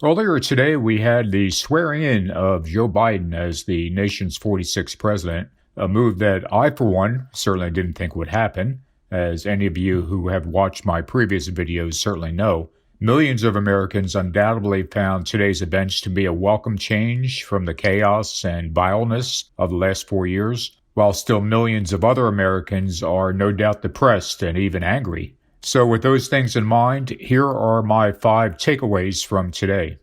Earlier today, we had the swearing in of Joe Biden as the nation's 46th president, a move that I, for one, certainly didn't think would happen. As any of you who have watched my previous videos certainly know, millions of Americans undoubtedly found today's events to be a welcome change from the chaos and vileness of the last 4 years, while still millions of other Americans are no doubt depressed and even angry. So with those things in mind, here are my 5 takeaways from today.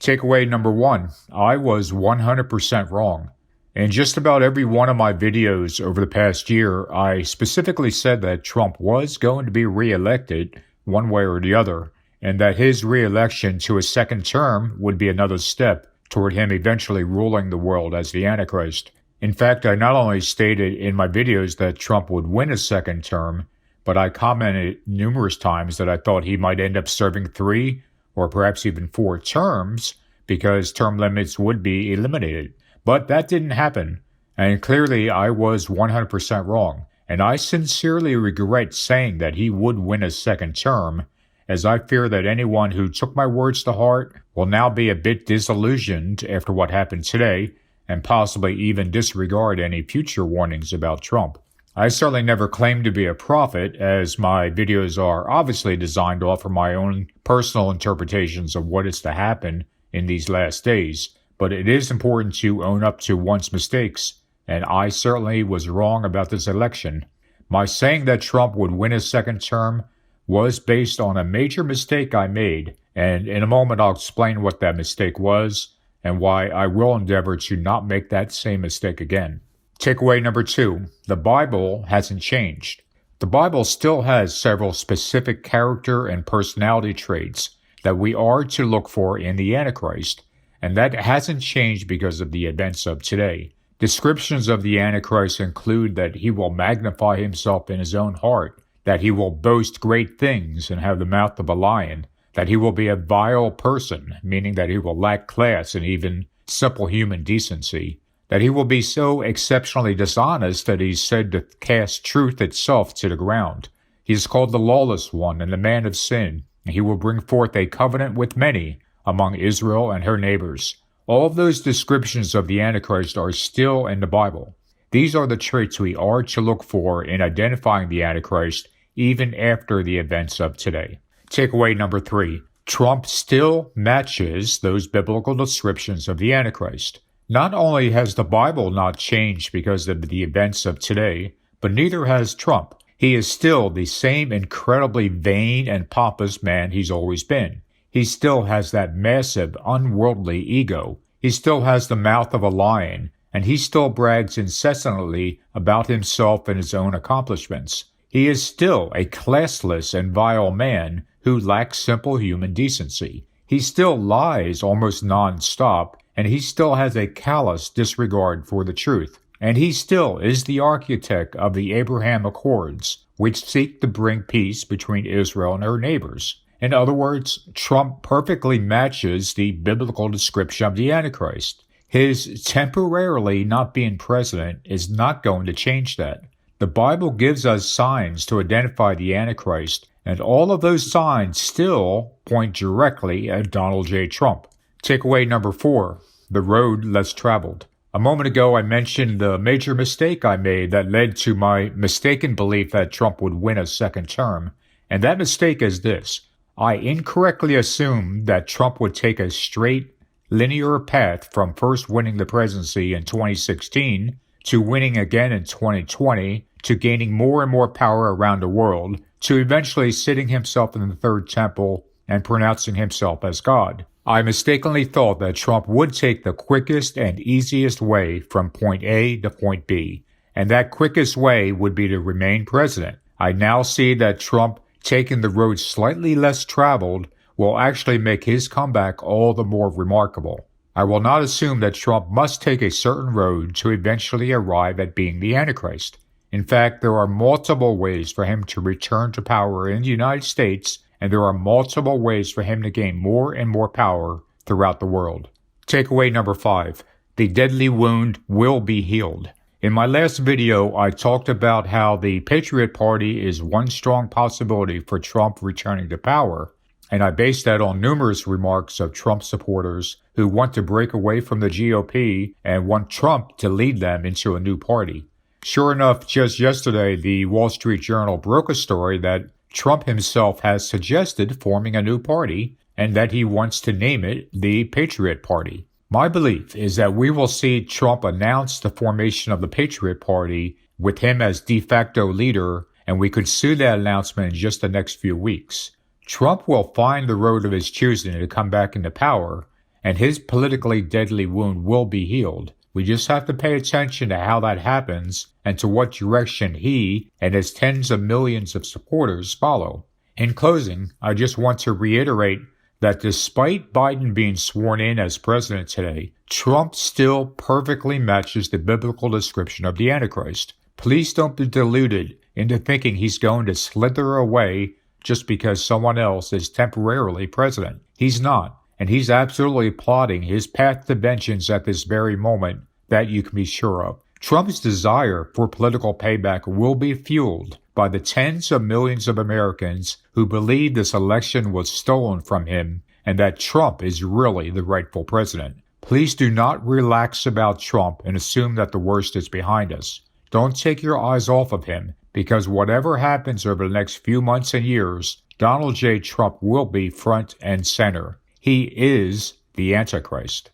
Takeaway number 1, I was 100% wrong. In just about every one of my videos over the past year, I specifically said that Trump was going to be reelected one way or the other, and that his reelection to a second term would be another step toward him eventually ruling the world as the Antichrist. In fact, I not only stated in my videos that Trump would win a second term, but I commented numerous times that I thought he might end up serving 3 or perhaps even 4 terms because term limits would be eliminated. But that didn't happen, and clearly I was 100% wrong, and I sincerely regret saying that he would win a second term, as I fear that anyone who took my words to heart will now be a bit disillusioned after what happened today, and possibly even disregard any future warnings about Trump. I certainly never claimed to be a prophet, as my videos are obviously designed to offer my own personal interpretations of what is to happen in these last days, but it is important to own up to one's mistakes, and I certainly was wrong about this election. My saying that Trump would win a second term was based on a major mistake I made, and in a moment I'll explain what that mistake was and why I will endeavor to not make that same mistake again. Takeaway number 2, the Bible hasn't changed. The Bible still has several specific character and personality traits that we are to look for in the Antichrist, and that hasn't changed because of the events of today. Descriptions of the Antichrist include that he will magnify himself in his own heart, that he will boast great things and have the mouth of a lion, that he will be a vile person, meaning that he will lack class and even simple human decency, that he will be so exceptionally dishonest that he's said to cast truth itself to the ground. He is called the lawless one and the man of sin, and he will bring forth a covenant with many among Israel and her neighbors. All of those descriptions of the Antichrist are still in the Bible. These are the traits we are to look for in identifying the Antichrist even after the events of today. Takeaway number 3, Trump still matches those biblical descriptions of the Antichrist. Not only has the Bible not changed because of the events of today, but neither has Trump. He is still the same incredibly vain and pompous man he's always been. He still has that massive, unworldly ego. He still has the mouth of a lion, and he still brags incessantly about himself and his own accomplishments. He is still a classless and vile man who lacks simple human decency. He still lies almost non-stop, and he still has a callous disregard for the truth. And he still is the architect of the Abraham Accords, which seek to bring peace between Israel and her neighbors. In other words, Trump perfectly matches the biblical description of the Antichrist. His temporarily not being president is not going to change that. The Bible gives us signs to identify the Antichrist, and all of those signs still point directly at Donald J. Trump. Takeaway number 4, the road less traveled. A moment ago, I mentioned the major mistake I made that led to my mistaken belief that Trump would win a second term, and that mistake is this. I incorrectly assumed that Trump would take a straight, linear path from first winning the presidency in 2016 to winning again in 2020 to gaining more and more power around the world to eventually sitting himself in the third temple and pronouncing himself as God. I mistakenly thought that Trump would take the quickest and easiest way from point A to point B, and that quickest way would be to remain president. I now see that Trump taking the road slightly less traveled will actually make his comeback all the more remarkable. I will not assume that Trump must take a certain road to eventually arrive at being the Antichrist. In fact, there are multiple ways for him to return to power in the United States, and there are multiple ways for him to gain more and more power throughout the world. Takeaway number 5, the deadly wound will be healed. In my last video, I talked about how the Patriot Party is one strong possibility for Trump returning to power, And I base that on numerous remarks of Trump supporters who want to break away from the GOP and want Trump to lead them into a new party. Sure enough, just yesterday, the Wall Street Journal broke a story that Trump himself has suggested forming a new party and that he wants to name it the Patriot Party. My belief is that we will see Trump announce the formation of the Patriot Party with him as de facto leader, and we could see that announcement in just the next few weeks. Trump will find the road of his choosing to come back into power, and his politically deadly wound will be healed. We just have to pay attention to how that happens and to what direction he and his tens of millions of supporters follow. In closing, I just want to reiterate that despite Biden being sworn in as president today, Trump still perfectly matches the biblical description of the Antichrist. Please don't be deluded into thinking he's going to slither away just because someone else is temporarily president. He's not, and he's absolutely plotting his path to vengeance at this very moment, that you can be sure of. Trump's desire for political payback will be fueled by the tens of millions of Americans who believe this election was stolen from him and that Trump is really the rightful president. Please do not relax about Trump and assume that the worst is behind us. Don't take your eyes off of him, because whatever happens over the next few months and years, Donald J. Trump will be front and center. He is the Antichrist.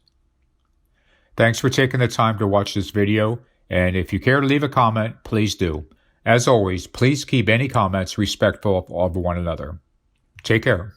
Thanks for taking the time to watch this video, and if you care to leave a comment, please do. As always, please keep any comments respectful of one another. Take care.